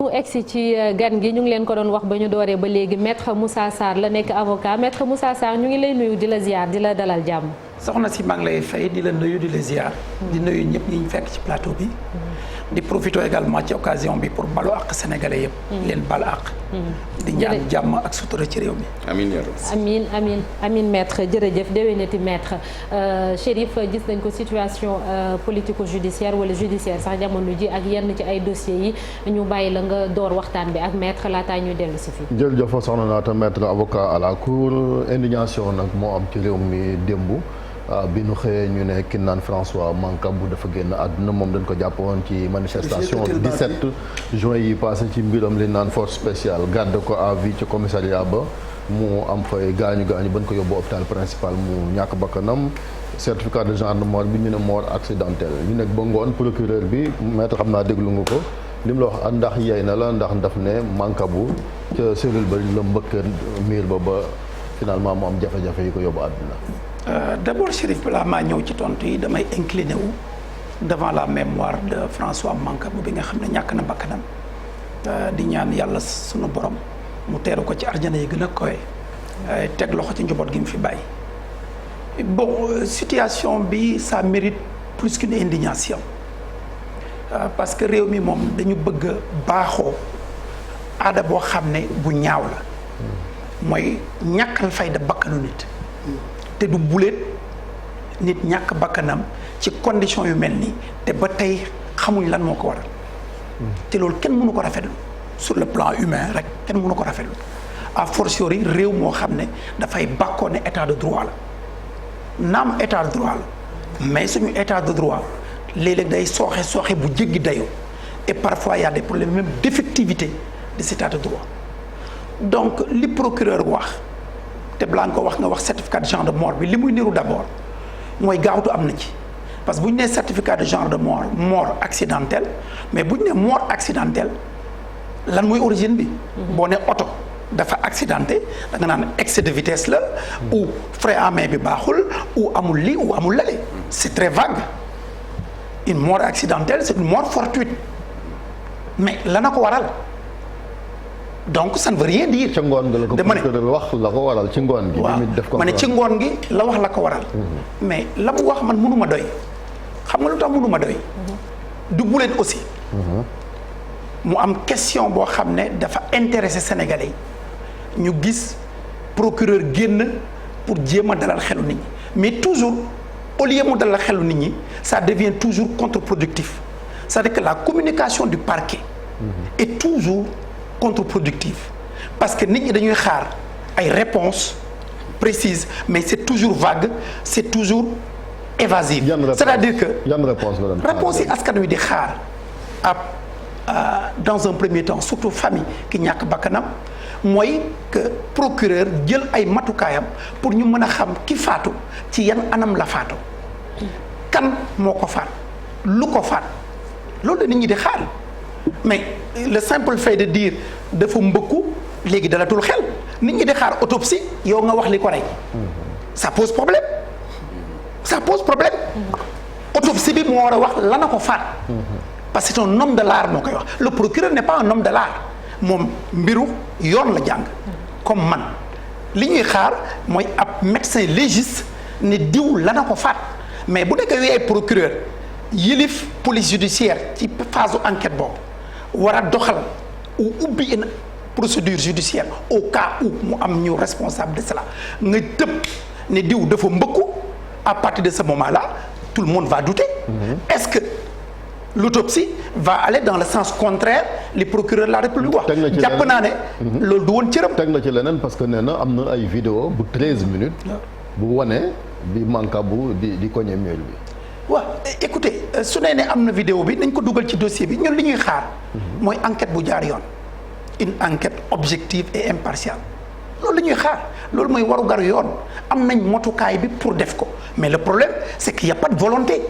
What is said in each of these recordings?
mu egsi ci gan gi ñu ngi leen ko doon wax ba ñu dooree ba léegi maître Moussa Sarr la nekk avocat maître Moussa Sarr ñu ngi lay nuyu di la ziar di la dalal jàmm. soxna si maa ngi lay fay di la nuyu di la ziar. di nuyu ñëpp ñi ñu fekk ci plateau bi. di profité également ci occasion bi pour balu àq sénégalais yëpp. leen bal àq. di ñaan jàmm ak sutura ci réew mi. amiin maître jërëjëf déwénati maître Chérif gis nañ ko situation politico-judiciaire wala judiciaire sax jamono ji ak yenn ci ay dossiers yi ñu bàyyi la nga door waxtaan bi ak maître laataa ñuy dellu si fii. jërëjëf soxna naata maître avocat à la cour indignation nag moo am ci réew mi démb. bi ñu xëyee ñu ne ki naan François Mancabou dafa génn àdduna moom dañ ko jàppoon ci manifestation 17 juin yi passé ci mbiram li naan force spéciale garde ko à vue ci commissariat ba mu am fay gaañu bañ ko yóbbu hôpital principal mu ñàkk bakkanam certificat de genre de mort bi ñu ne mort accidentelle ñu nekk ba ngoon procureur bi maître xam naa déglu nga ko li mu la wax ndax yey na la ndax daf ne Mancabou ca cellule ba la mbëkk miir ba finalement mu am jafe-jafe yi ko yóbbu àdduna. D'abord Chérif balaa maa ñëw ci tontu yi damay incliné wu devant la mémoire de François Mancabou bi nga xam ne ñàkk na bakkanam di ñaan yàlla sunu borom mu teeru ko ci arjana yi gën a kowe teg loxo ci njaboot gi mu fi bàyyi. Bon situation bi ça mérite plus qu'une indignation parce que réew mi moom dañu bëgg a baaxoo aada boo xam ne bu ñaaw la mooy ñàkkal fayda bakkanu nit. te du buleet nit ñàkk bakkanam ci condition yu mel nii te ba tey xamuñ lan moo ko waral te loolu kenn mënu ko rafetlu sur le plan humain rek kenn mënu ko rafetlu a fortiori réew moo xam ne dafay bàkkoo ne état de droit la naam état de droit la mais suñu état de droit léeg-léeg day sooxe bu jéggi dayoo et parfois y a des problèmes même d'effectivité de cet état de droit donc li procureur wax te balaa nga ko wax nga wax certificat de genre de mort bi li muy niru d'abord mooy gaawtu am na ci parce que bu ñu nee certificat de genre de mort accidentelle mais bu ñu nee mort accidentelle lan mooy origine bi. boo ne oto dafa accidenté da nga naan excès de vitesse la. ou frein à main bi baaxul ou amul lii ou amul lale. c'est très vague une mort accidentelle c'est une mort fortuite mais lana ko waral. donc ça ne veut rien dire. ca ngoon gi la ko procureur wax la ko waral ci ngoon gi. waaw ma ne ci ngoon gi la wax la ko waral. mais la mu wax man mënu ma doy. xam nga lu tax mënu ma doy. du buleen aussi. mu am question boo xam ne dafa intéressé Sénégalais yi ñu gis procureur génn pour jéem a dalal xelu nit ñi mais toujours au lieu mu dalal xelu nit ñi ça devient toujours contre-productif c'est-à-dire que la communication du parquet. est toujours contre-productive parce que nit ñi dañuy xaar ay réponses précises mais c'est toujours vague c'est toujours évasif. c'est-à-dire que réponse yi askan wi di xaar dans un premier temps surtout famille ki ñàkk bakkanam mooy que procureur jël ay matukaayam pour ñu mën a xam ki faatu ci yan anam la faatu kan moo ko faat lu ko faat loolu la nit ñi di xaar. mais le simple fait de dire dafa mbëkku léegi dalatul xel nit ñi di xaar autopsie yow nga wax li ko rey ça pose problème autopsie bi moo war a wax lana ko faat parce que c'est un homme de l'art moo koy wax le procureur n'est pas un homme de l'art moom mbiru yoon la jàng comme man li ñuy xaar mooy ab médecin légiste ne diw lana ko faat mais bu nekkee ay procureur yilif police judiciaire ci phase enquête boobu war a doxal ou ubbi une procédure judiciaire au cas où mu am ñu responsable de cela nga tëb ne diw dafa mbëkku à partir de ce moment-là tout le monde va douter. Est-ce que l'autopsie va aller dans le sens contraire li procureur de la République wax. jàpp naa ne. loolu du woon cëram. teg na ci leneen parce que nee na am na ay vidéo bu 13 minutes. bu wane bi Mancabou di cogner mur bi. waaw écoutez su nee ne am na vidéo bi nañ ko dugal ci dossier bi ñun li ñuy xaar. mooy enquête bu jaar yoon. une enquête objective et impartiale. loolu la ñuy xaar loolu mooy warugar yoon am nañ motukaay bi pour def ko mais le problème c'est qu'il y a pas de volonté.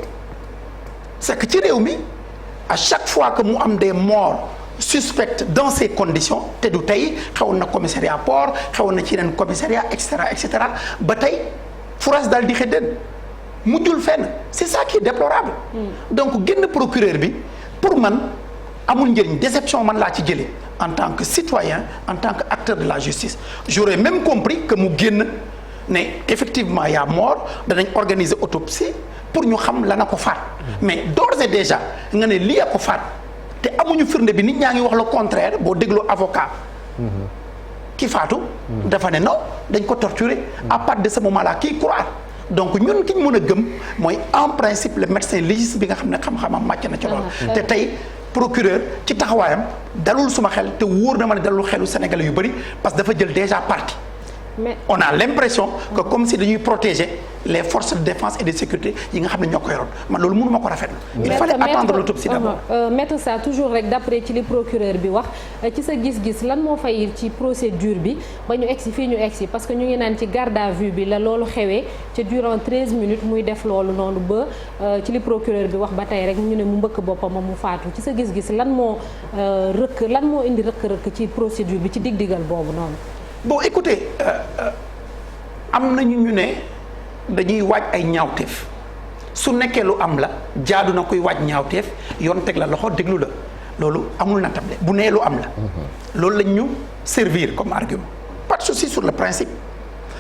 c'est que ci réew mi à chaque fois que mu am des morts suspectes dans ces conditions te du tey xewoon na commissariat port xewoon na ci yeneen commissariat et cetera ba tey fourage daal di xëddeen mujjul fenn c'est ça qui est déplorable. donc génn procureur bi pour man amul njëriñ déception man laa ci jëlee en tant que citoyen en tant que acteur de la justice j'aurais même compris que mu génn ne effectivement y a mort danañ organiser autopsie pour ñu xam la na ko faat mais d'ores et déjà nga ne lii a ko faat te amuñu firnde bi nit ñaa ngi wax le contraire boo dégloo avocat ki faatu dafa ne non dañ ko torturer à partir de ce moment là kii croire donc ñun ki ñu mën a gëm mooy en principe le médecin légiste bi nga xam ne xam-xamam màcc na ci loolu te tey procureur ci taxawaayam dalul suma xel te wóor na ma ne dalul xelu Sénégalais yu bëri parce que dafa jël déjà parti mais on a l'impression que comme si dañuy protéger les forces de défense et de sécurité yi nga xam ne ñoo ko yoroon man loolu mënuma ko rafetlu. il fallait attendre l'autopsie d'abord. maître Sarr toujours rek d'après ci li procureur bi wax ci sa gis-gis lan moo fay ci procédure bi ba ñu egsi fii ñu egsi parce que ñu ngi naan ci garde à vue bi la loolu xewee ci durant 13 minutes muy def loolu noonu ba ci li procureur bi wax ba tey rek ñu ne mu mbëkk boppam mu faatu ci sa gis-gis lan moo lan moo indi rëkk-rëkk ci procédure bi ci dig-digal boobu noonu. bon écoutez am nañu ñu ne dañuy waaj ay ñaawteef su nekkee lu am la jaadu na kuy waaj ñaawteef yoon teg la loxo déglu la loolu amul na table bu nee lu am la. loolu lañ ñu servir comme argument pas de souci sur le principe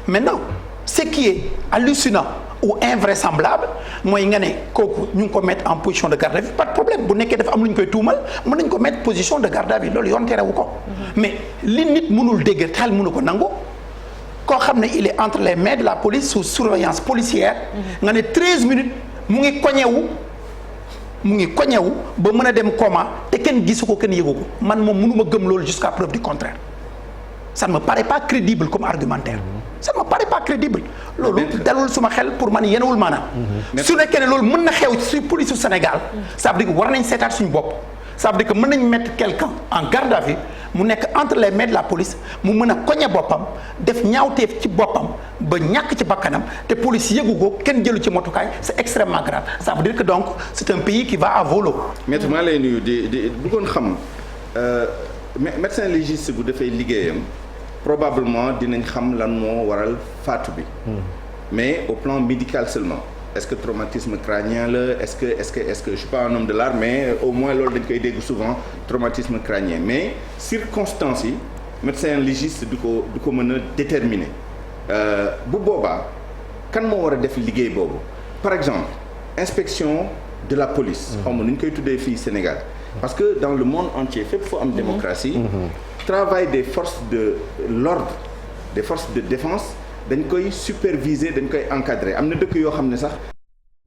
maintenant ce qui est hallucinant ou invraisemblable mooy nga ne kooku ñu ngi ko mettre en position de garde à vue pas de problème bu nekkee dafa am lu ñu koy tuumal mën nañ ko mettre position de garde à vue loolu yoon terewu ko. mais li nit mënul dégg xel mënu ko nangu koo xam ne il est entre les mains de la police sous surveillance policière. nga ne 13 minutes mu ngi koñewu ba mën a dem coma te kenn gisu ko kenn yëgu ko man moom mënuma gëm loolu jusqu'à preuve du contraire ça ne me paraît pas crédible comme argumentaire. ça ne me paraît pas crédible. loolu dalul suma xel pour man yenewul maanaam. su nekkee ne loolu mën na xew ci police su Sénégal ça veut dire que war nañ seetaat suñu bopp. ça veut dire que mën nañ mettre quelqu'un en garde à vue mu nekk entre les mains de la police mu mën a koñe boppam def ñaawteef ci boppam ba ñàkk ci bakkanam te police yëgu ko kenn jëlu ci motukaay c'est extrêmement grave ça veut dire que donc c'est un pays qui va à volo. maître maa lay nuyu di bëggoon xam médecin légiste bu defee liggéeyam probablement dinañ xam lan moo waral faatu bi. mais au plan médical seulement. est-ce que traumatisme crânien la est-ce que je suis pas un homme de l'art mais au moins loolu dañ koy dégg souvent traumatisme crânien mais circonstances yi médecin légiste du ko mën a déterminer bu boobaa kan moo war a def liggéey boobu par exemple inspection de la police xaw ma nu ñu koy tuddee fii Sénégal parce que dans le monde entier fépp foo am démocratie travail des forces de l'ordre des forces de défense dañ koy superviser dañ koy encadrer am na dëkk yoo xam ne sax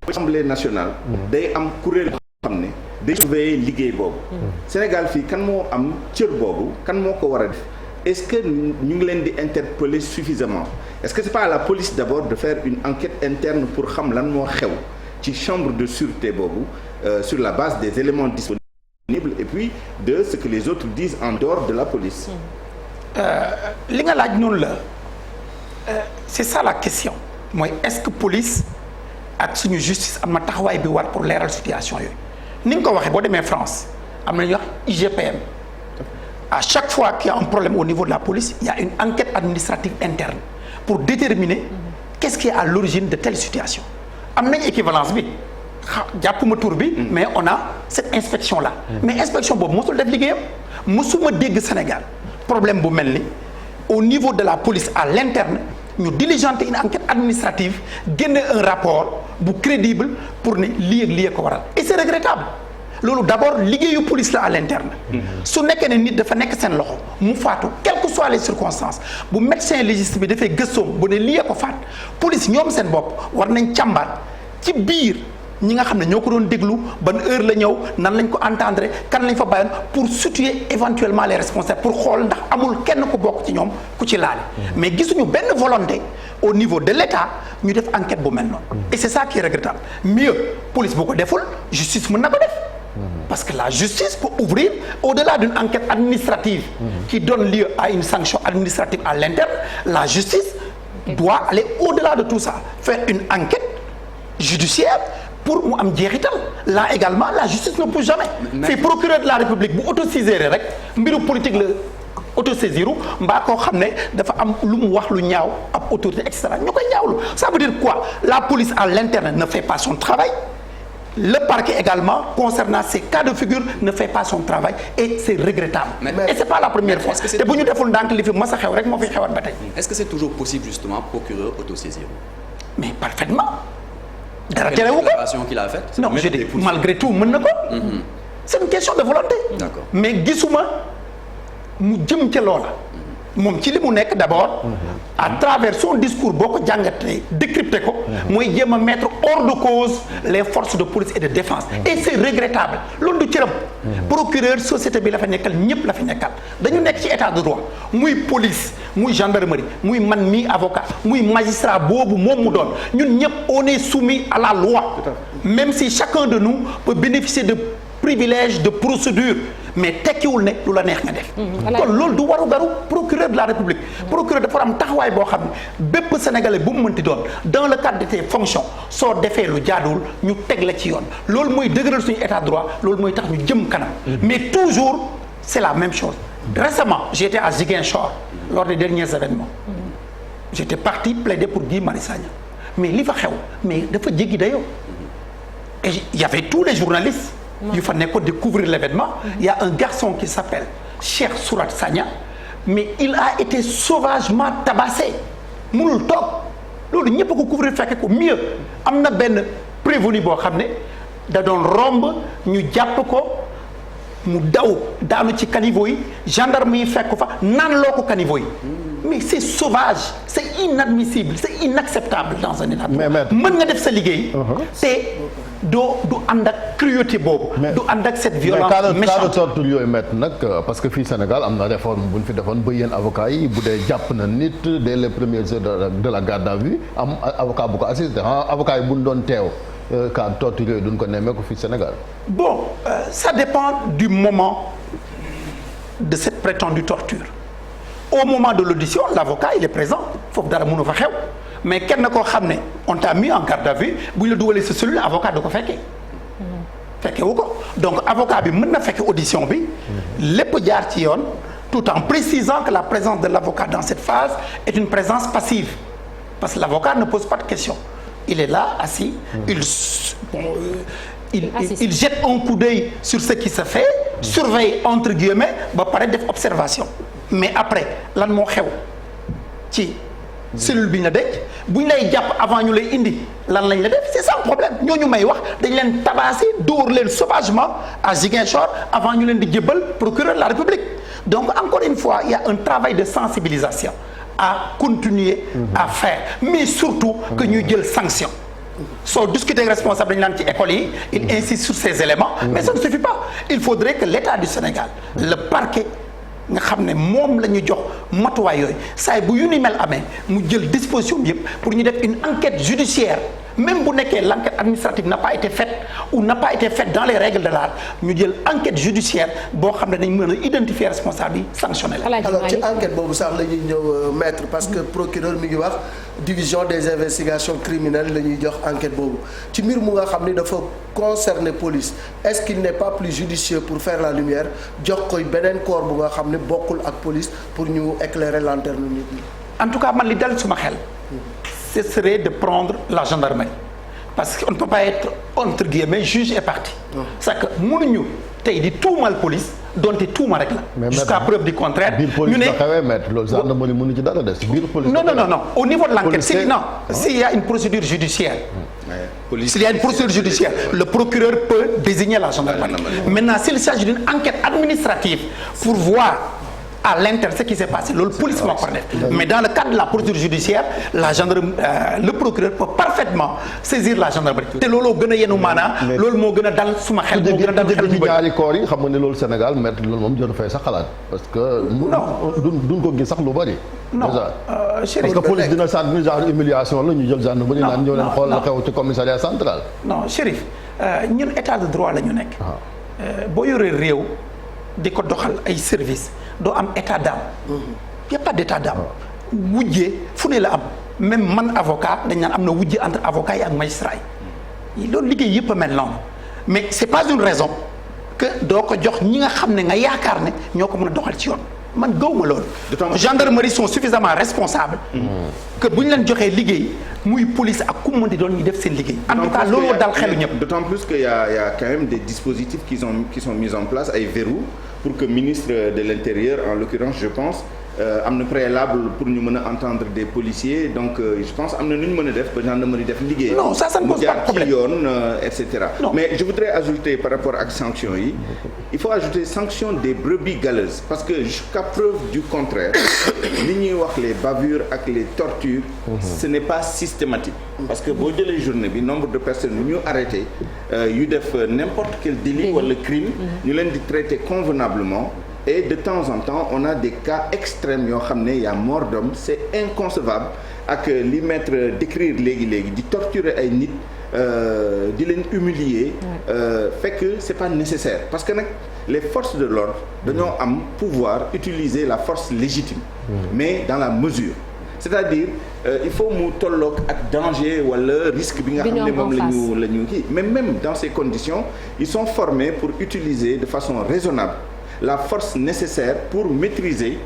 assemblée nationale day am kuréel yoo xam ne day surveiller liggéey boobu Sénégal fii kan moo am cër boobu kan moo ko war a def est-ce que ñu ngi leen di interpeller suffisamment est-ce que c'est pas à la police d'abord de faire une enquête interne pour xam lan moo xew ci chambre de sûreté boobu sur la base des éléments disponibles et puis de ce que les autres disent en dehors de la police li nga laaj noonu la c'est ça la question mooy est-ce que police ak suñu justice am na taxawaay bi war pour leeral situation yooyu ni nga ko waxee boo demee France am na ñuy wax IGPM à chaque fois qu'il y a un problème au niveau de la police il y a une enquête administrative interne pour déterminer qu'est-ce qui est à l'origine de telle situation am nañ équivalence bi jàppuma tur bi mais on a cette inspection là mais inspection boobu mosul def liggéeyam mosuma dégg Sénégal problème bu mel ni au niveau de la police à l'interne ñu diligenter une enquête administrative génne un rapport bu crédible pour ne lii ak lii ko waral et c'est regrettable loolu d'abord liggéeyu police la à l'interne su nekkee ne nit dafa nekk seen loxo mu faatu quelles que soient les circonstances bu médecin légiste bi dafay gëstoom bu ne lii ko faat police ñoom seen bopp war nañ càmbar ci biir ñi nga xam ne ñoo ko doon déglu ban heure la ñëw nan lañ ko entendre kan lañ fa bàyyoon pour situer éventuellement les responsables pour xool ndax amul kenn ku bokk ci ñoom ku ci laale mais gisuñu benn volonté au niveau de l'État ñu def enquête bu mel noonu et c'est ça qui est regrettable mieux police bu ko deful justice mën na ko def parce que la justice peut ouvrir au-delà d'une enquête administrative qui donne lieu à une sanction administrative à l'interne la justice doit aller au-delà de tout ça faire une enquête judiciaire pour mu am jeexital là également la justice ne pousse jamais fii procureur de la République bu autosaisir rek mbiru politique la autosaisiru mbaa koo xam ne dafa am lu mu wax lu ñaaw ab autorité et cetera ñu koy ñaawlu ça veut dire quoi la police à l'interne ne fait pas son travail le parquet également concernant ces cas de figure ne fait pas son travail et c'est regrettable. Et c'est pas la première fois te bu ñu deful ndànk li fi mas a xew rek moo fi xewaat ba tey. Est-ce que c'est toujours possible justement procureur autosaisir? Mais parfaitement. dara terewu ko qu'il a faite. non je dis malgré tout mën na ko. c'est une question de volonté. D'accord. mais gisuma mu jëm ca loola. moom ci li mu nekk d'abord. à travers son discours boo ko jàngatee décrypter ko. mooy jéem a mettre hors de cause les forces de police et de défense. et c'est regrettable loolu du cëram. procureur société bi la fa nekkal ñëpp la fi nekkal dañu nekk ci état de droit muy police muy gendarmerie muy man mi avocat muy magistrat boobu moom mu doon ñun ñëpp on est soumis à la loi. même si chacun de nous peut bénéficier de privilèges de procédure. mais tekkiwul ne lu la neex nga def. kon loolu du waru garu procureur de la république. procureur dafa am taxawaay boo xam ne bépp sénégalais bu mu mënti doon dans le cadre de tes fonctions soo defee lu jaaduwul ñu teg la ci yoon loolu mooy dëgëral suñu état de droit loolu mooy tax ñu jëm kanam. mais toujours c'est la même chose. récemment j'étais à Ziguinchor lors des derniers événements. j'étais parti plaider pour Guy Marius Sagna mais li fa xew mais dafa jéggi dayoo. et il y avait tous les journalistes. yu fa nekkoon de couvrir l'événement. Il y a un garçon qui s'appelle Cheikh Sourat Sagna mais il a été sauvagement tabassé mënul toog loolu ñëpp ko couvrir fekke ko mieux am na benn prévenu boo xam ne da doon romb ñu jàpp ko mu daw daanu ci caniveau yi gendarme yi fekk fa naan loo ko caniveau yi mais c'est sauvage c'est inadmissible c'est inacceptable dans un état. mën nga def sa liggéey. te doo du ànd ak cruauté boobu. du ànd ak cette violence méchante. mais cas de torture yooyu met nag parce que fii Sénégal am na réforme bu ñu fi defoon ba yéen avocats yi bu dee jàpp na nit dès les premières heures de la garde à vue am avocat bu ko assisté avocat yi bu ñu doon teew cas de torture yooyu duñ ko nemmeeku fii Sénégal. bon ça dépend du moment de cette prétendue torture. au moment de l'audition l'avocat il est présent foofu dara mënu fa xew mais kenn koo xam ne on t'a mis en garde à vue bu ñu la dugalee sa cellule avocat du ko fekkee wu ko donc avocat bi mën na fekke audition bi lépp jaar ci yoon tout en précisant que la présence de l'avocat dans cette phase est une présence passive parce que l'avocat ne pose pas de questions il est là assis il jette un coup d'œil sur ce qui se fait surveille entre guillemets ba pare def observation mais après lan moo xew ci cellule bi ñu la denc bu ñu lay jàpp avant ñu lay indi lan lañ la def c'est ça le problème ñooñu may wax dañ leen tabasser dóor leen sauvagement à Ziguinchor avant ñu leen di jébbal procureur de la République donc encore une fois il y a un travail de sensibilisation à continuer à faire mais surtout que ñuy jël sanction soo discuter ak responsable dañu naan ci école yi il insiste sur ces éléments mais ça ne suffit pas il faudrait que l'État du Sénégal le parquet nga xam ne moom la ñu jox matuwaay yooyu saa bu yu ni mel amee mu jël disposition bi yëpp pour ñu def une enquête judiciaire même bu nekkee l'enquête administrative n'a pas été faite ou n'a pas été faite dans les règles de l'art ñu jël enquête judiciaire boo xam ne dañ mën a identifier responsable yi sanctionner la. alors ci enquête boobu sax la ñuy ñëw maître parce que procureur mi ngi wax division des investigations criminelles la ñuy jox enquête boobu ci mbir mu nga xam ni dafa concerner police est-ce qu'il n'est pas plus judicieux pour faire la lumière jox koy beneen corps bu nga xam ne bokkul ak police pour ñu éclairer lanterne nit ñi. en tout cas man li dal suma xel. ce serait de prendre la gendarmerie parce qu'on ne peut pas être entre guillemets juge et partie. c'est que mënuñu tey di tuumal police donte tuuma rek la. jusqu'à preuve du contraire. ñu ne maître loolu gendarmerie mënu ci dara des biir police. non au niveau de l'enquête s'il y a une procédure judiciaire. S'il y a une procédure judiciaire, le procureur peut désigner la gendarmerie. Maintenant, s'il s'agit d'une enquête administrative pour voir à l'interne ce qui s'est passé loolu police moo ko def mais dans le cadre de la procédure judiciaire la gendarmerie le procureur peut parfaitement saisir la gendarmerie te looloo gën a yenu maanaam loolu moo gën a dal suma xel moo gën a dal xel ñaari corps yi xam nga ne loolu Sénégal maître loolu moom jot fay sax xalaat parce que duñ ko gis sax lu bari non parce que police dina sant ni genre humiliation la ñu jël gendarmerie naan ñëw leen xool la xew ci commissariat central non Chérif ñun état de droit la ñu nekk boo yoree réew di ko doxal ay service doo am état d'âme. y a pas d'état d'âme. wujjee fu ne la am même man avocat dañ naan am na wujje entre avocat yi ak magistrat yi loolu liggéey yëpp a mel noonu mais c'est pas une raison que doo ko jox ñi nga xam ne nga yaakaar ne ñoo ko mën a doxal ci yoon man gëwuma loolu. gendarmerie sont suffisamment responsables. que bu ñu leen joxee liggéey muy police ak ku mu mën di doon ñu def seen liggéey. en tout cas looloo dal xelu ñëpp. d'autant plus que y a quand même des dispositifs qui sont mis en place ay verrous pour que ministre de l'Intérieur en l'occurrence je pense. am na préalable pour ñu mën a entendre des policiers donc je pense am na nu ñu mën a def ba gendarmerie def liggéey. non ça ne pose pas de problème mu jaar ci yoon et cetera. mais je voudrais ajouter par rapport ak sanctions yi il faut ajouter sanction des brebis galeuses parce que jusqu'à preuve du contraire li ñuy wax les bavures ak les tortures. ce n'est pas systématique. parce que boo jëlee journée bi nombre de personnes yu ñu arrêté yu def n'importe quel délit wala crime. ñu leen di traiter convenablement. Et de temps en temps on a des cas extrêmes yoo xam ne y a mort d'homme c'est inconcevable ak li maître décrire léegi di torturer ay nit di leen humilier fekk c'est pas nécessaire parce que nag les forces de l'ordre dañoo am pouvoir utiliser la force légitime mais dans la mesure c'est-à-dire il faut mu tolloog ak danger wala risque bi nga xam ne moom la ñu kii mais même dans ces conditions ils sont formés pour utiliser de façon raisonnable la force nécessaire pour maîtriser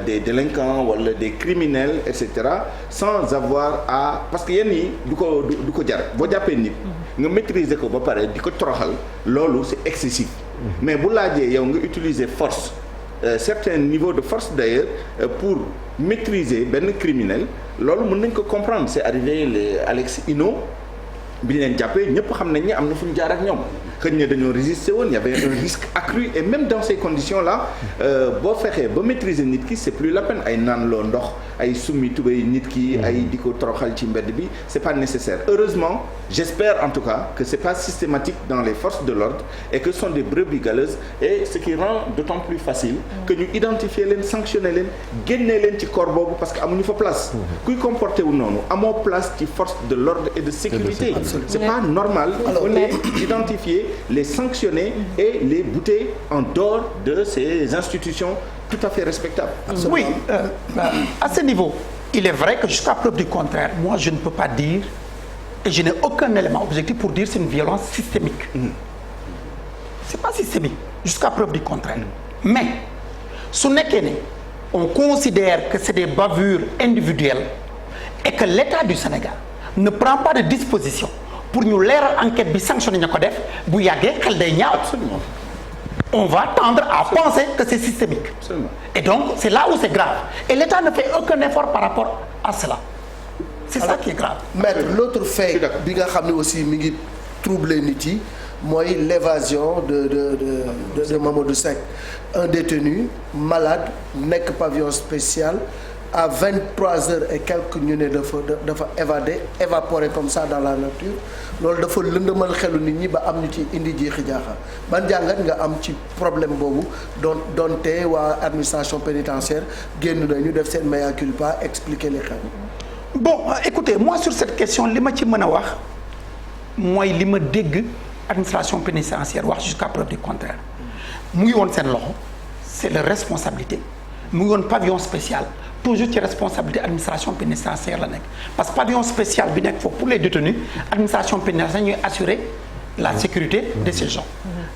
des délinquants wala des criminels et cetera sans avoir à parce que yenn yi du ko jar boo jàppee nit nga maîtriser ko ba pare di ko toroxal loolu c'est excessif mais bu laajee yow nga utiliser force certains niveaux de force d'ailleurs pour maîtriser benn criminel loolu mën nañ ko comprendre c'est arrivé les Alex Ino bi ñu leen jàppee ñëpp xam nañ ne am na fu ñu jaar ak ñoom xëy na dañoo résister woon il y avait un risque accru et même dans ces conditions là boo fexee ba maîtriser nit ki c'est plus la peine ay naan loo ndox ay summi tubéy nit ki ay di ko toroxal ci mbedd bi c'est pas nécessaire heureusement j'espère en tout cas que c'est pas systématique dans les forces de l'ordre et que ce sont des brebis galeuses et ce qui rend d'autant plus facile que ñu identifier leen sanctionner leen génnee leen ci corps boobu parce que amuñu fa place kuy comporté wu noonu amoo place ci force de l'ordre et de sécurité c'est pas normal il faut les identifier les sanctionner et les bouter en dehors de ces institutions tout à fait respectables. Oui, à ce niveau, il est vrai que jusqu'à preuve du contraire, moi je ne peux pas dire et je n'ai aucun élément objectif pour dire c'est une violence systémique. C'est pas systémique jusqu'à preuve du contraire. Mais su nekkee ne on considère que c'est des bavures individuelles et que l'État du Sénégal ne prend pas de disposition pour ñu leeral enquête bi sanctionné ña ko def bu yàggee xel day ñaaw. Absolument. On va tendre à penser que c'est systémique. Absolument. Et donc c'est là où c'est grave. Et l'État ne fait aucun effort par rapport à cela. C'est ça qui est grave. Maître, l'autre fait bi nga xam ne aussi mi ngi troubler nit yi mooy l'évasion de Mamadou Seck, un détenu malade nekk pavillon spécial. À 23h et quelques ñu ne dafa évaporé comme ça dans la nature loolu dafa lëndëmal xelu nit ñi ba am ñu ci indi jeexi jaaxa ban jàngat nga am ci problème boobu doonte waa administration pénitentiaire génn nañu def seen mea culpa expliquer les xel. Bon écoutez moi sur cette question li ma ci mën a wax mooy li ma dégg administration pénitentiaire wax jusqu'à preuve du contraire mu ngi woon seen loxo c'est leur responsabilité mu ngi woon pavillon spécial. Toujours ci responsabilité administration pénitentiaire la nekk parce que pavillon spécial bi nekk foofu pour les détenus administration pénitentiaire ñuy assurer la sécurité de ces gens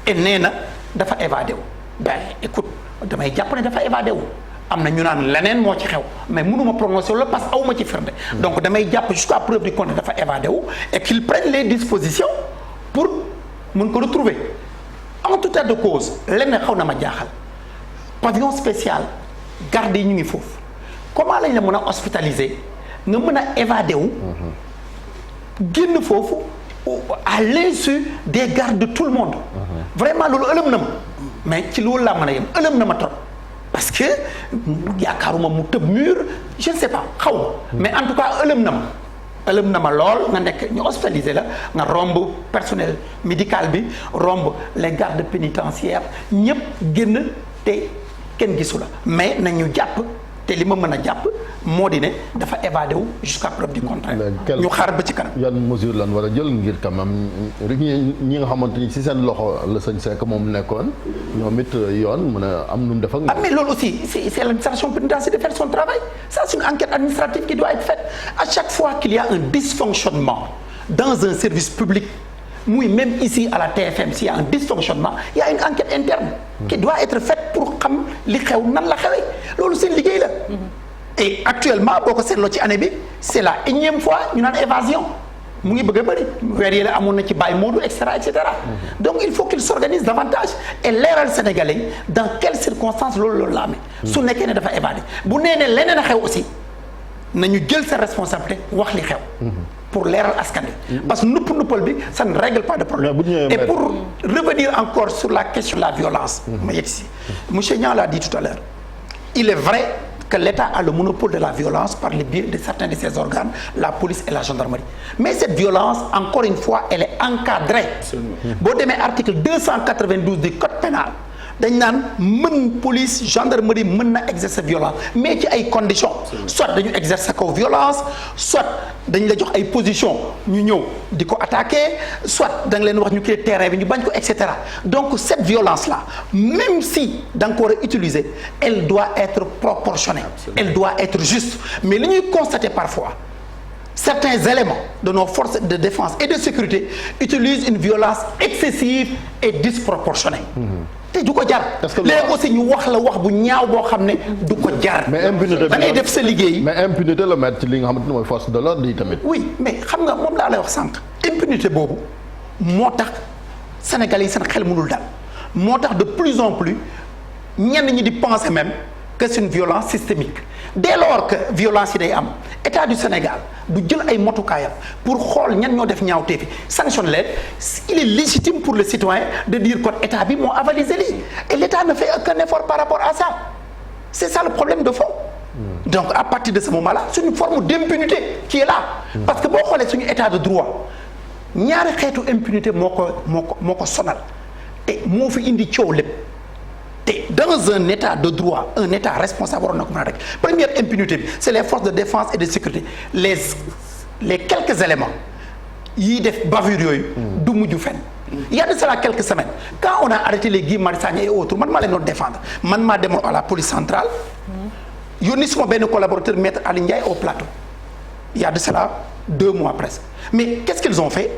et nee na dafa évadé wu ben écoute damay jàpp ne dafa évadé wu am na ñu naan leneen moo ci xew mais mënuma prononcer loolu parce que awma ci firnde donc damay jàpp jusqu'à preuve du contraire dafa évadé wu et qu'ils prennent les dispositions pour mën ko retrouver en tout état de cause leneen xaw na ma jaaxal pavillon spécial garde yi ñu ngi foofu comment lañ la mën a hospitaliser nga mën a évadé wu génn foofu à l'insu des gardes de tout le monde vraiment loolu ëlëm na ma mais ci loolu laa mën a yem ëlëm na ma trop parce que yaakaaruma mu tëb mur je ne sais pas xaw mais en tout cas ëlëm na ma lool nga nekk ñu hospitaliser la nga romb personnel médical bi romb les gardes pénitentiaires ñëpp génn te kenn gisu la mais nañu jàpp te li ma mën a jàpp moo di ne dafa évadé wu jusqu'à preuve du contraire. ñu xaar ba ci kanam. yan mesure lan war a jël ngir quand même rek ñi nga xamante ni ci seen loxo la sëñ Seck moom nekkoon ñoom it yoon mën a am nu mu def ak. ah mais loolu aussi c'est l'administration pénitentiaire de faire son travail ça c'est une enquête administrative qui doit être faite à chaque fois qu'il y a un dysfonctionnement dans un service public muy même ici à la TFM s'il y a un dysfonctionnement il y a une enquête interne qui doit être faite pour xam li xew nan la xewee loolu seen liggéey la et actuellement boo ko seetloo ci année bi c'est la énième fois ñu naan évasion mu ngi bëgg a bëri weer yële amoon na ci Baye Modou et cetera et cetera donc il faut qu'il s'organise davantage et leeral Sénégalais dans quelles circonstances loolu la amee su nekkee ne dafa évadé bu nee ne leneen a xew aussi nañu jël sa responsabilité wax li xew pour leeral askan wi parce que nuppal bi ça ne règle pas de problème et pour revenir encore sur la question de la violence ma yegg si monsieur Niang l'a dit tout à l'heure il est vrai que l'État a le monopole de la violence par le biais de certains de ses organes, la police et la gendarmerie. Mais cette violence, encore une fois, elle est encadrée. Boo demee article 292 du code pénal dañ naan mën police gendarmerie mën na exercer violence mais ci ay conditions soit dañu exercer kaw violence soit dañ la jox ay position ñu ñëw di ko attaquer soit da nga leen wax ñu créer terrain bi ñu bañ ko et cetera donc cette violence là même si da nga ko war a utiliser elle doit être proportionnée elle doit être juste mais li ñuy constater parfois certains éléments de nos forces de défense et de sécurité utilisent une violence excessive et disproportionnée te du ko jar léegi aussi ñu wax la wax bu ñaaw boo xam ne du ko jar mais impunité da ngay def sa liggéey mais impunité la mettre ci li nga xamante ne mooy force de l'ordre yi tamit oui mais xam nga moom laa lay wax sànq impunité boobu moo tax Sénégalais yi seen xel mënul dal moo tax de plus en plus ñenn ñi di penser même que c'est une violence systémique dès lors que violence yi day am état du Sénégal du jël ay motukaayam pour xool ñan ñoo def ñaawteef yi sanctionne leen il est légitime pour le citoyen de dire que état bi moo avalisé lii et l'état ne fait aucun effort par rapport à ça c'est ça le problème de fond donc à partir de ce moment-là c'est une forme d'impunité qui est là parce que boo xoolee suñu état de droit ñaari xeetu impunité moo ko sonal te moo fi indi coow lépp te dans un état de droit un état responsable waroon na ko mën a rek première impunité bi c'est les forces de défense et de sécurité les quelques éléments yiy def bavure yooyu du mujj fenn il y a de cela quelques semaines quand on a arrêté les Guy Marius Sagna et autres man maa leen doon défendre man maa demoon à la police centrale yónni suma benn collaborateur maître Ali Ndiaye au plateau il y a de cela 2 mois presque mais qu'est-ce qu'ils ont fait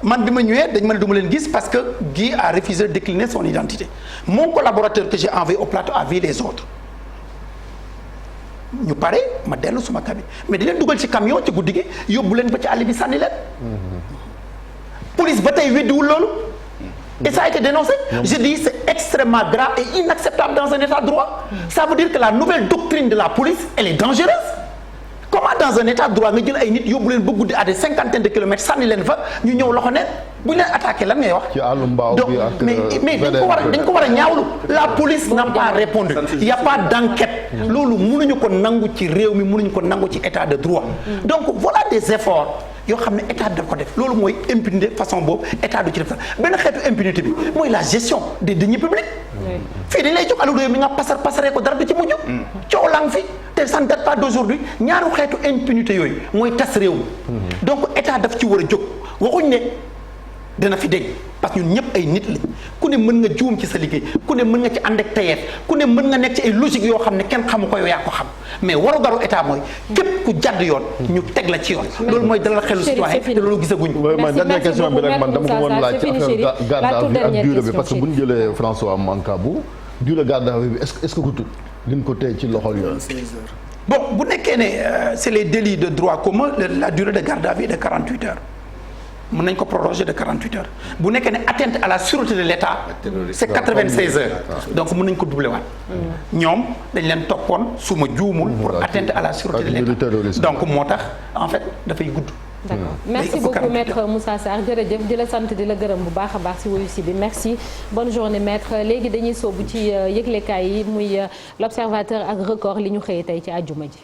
man bi ma ñëwee dañ ma ne du ma leen gis parce que Guy a refusé de décliner son identité mon collaborateur que j'ai envoyé au plateau a vu les autres ñu pare ma dellu suma cabine mais di leen dugal ci camion ci guddi gi yóbbu leen ba ci àll bi sànni leen police ba tey weddiwul loolu et ça a été dénoncé je dis c'est extrêmement grave et inacceptable dans un état de droit ça veut dire que la nouvelle doctrine de la police elle est dangereuse comment dans un état de droit nga jël ay nit yóbbu leen ba guddi à des cinquantaines de kilomètres sànni leen fa ñu ñëw loxo neen bu ñu leen attaqué lan ngay wax. ci àll mbaaw donc bi ak mais dañ ko war a ñaawlu la police n'a pas répondu il y a pas d'enquête loolu mënuñu ko nangu ci réew mi mënuñu ko nangu ci état de droit donc voilà des efforts yoo xam ne état daf ko def loolu mooy impunité façon boobu état du ci def sax benn xeetu impunité bi mooy la gestion des deniers publics fii dañ lay jox alalu réew mi nga pasaree ko dara du ci mujj coow lang fi te ça ne date pas d'aujourd'hui ñaaru xeetu impunité yooyu mooy tas réew mi donc état daf ci war a jóg waxuñ ne dina fi dégg parce que ñun ñëpp ay nit la ku ne mën nga juum ci sa liggéey ku ne mën nga ci ànd ak tayeef ku ne mën nga nekk ci ay logique yoo xam ne kenn xamu ko yow yaa ko xam mais waru garu état mooy képp ku jàdd yoon ñu teg la ci yoon loolu mooy dalal xelu citoyen te loolu gisaguñ man dernière question bi rek man dama ko mën laaj ci affaire garde à vue ak durée bi parce que bu ñu jëlee François Mancabou durée garde à vue bi est-ce que ko tut liñ ko tey ci loxol yoon bon bu nekkee ne c'est les délits de droit commun la durée de garde à vue est de 48 heures mën nañ ko proroger de 48 heures bu nekkee ne atteinte à la sûreté de l'État c'est 96 heures donc mën nañ ko doubler waat ñoom dañ leen toppoon su ma juumul pour atteinte à la sûreté de l'État donc moo tax en fait dafay gudd. D'accord merci beaucoup maître Moussa Sarr jërëjëf di la sant di la gërëm bu baax a baax si wuyu si bi merci bonne journée maître léegi dañuy soobu ci yëglekaay yi muy l'observateur ak record li ñu xëyee tey ci àjjuma ji.